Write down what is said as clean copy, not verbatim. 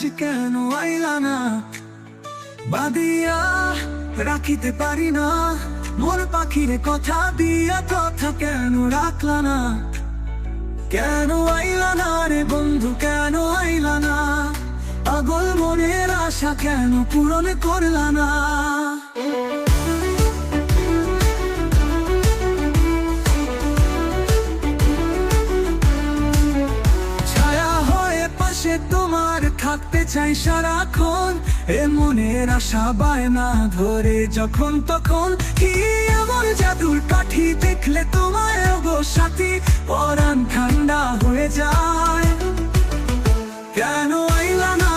কেন আইলা না? বাদিয়া রাখিতে পারি না, মোর পাখিরে কথা দিয়া কথা কেন রাখলা না? কেন আইলা না রে বন্ধু, কেন আইলা না? পাগল মনের আশা কেন পূরণ করলা না? ছায়া হয়ে পাশে তোমার থাকতে চাই সারাক্ষণ, এ মনের আশা বায়না ধরে যখন তখন। কি এমন জাদুর কাঠি দেখলে তোমায় গো সাথী, পরাণ ঠান্ডা হয়ে যায়। কেন আইলা না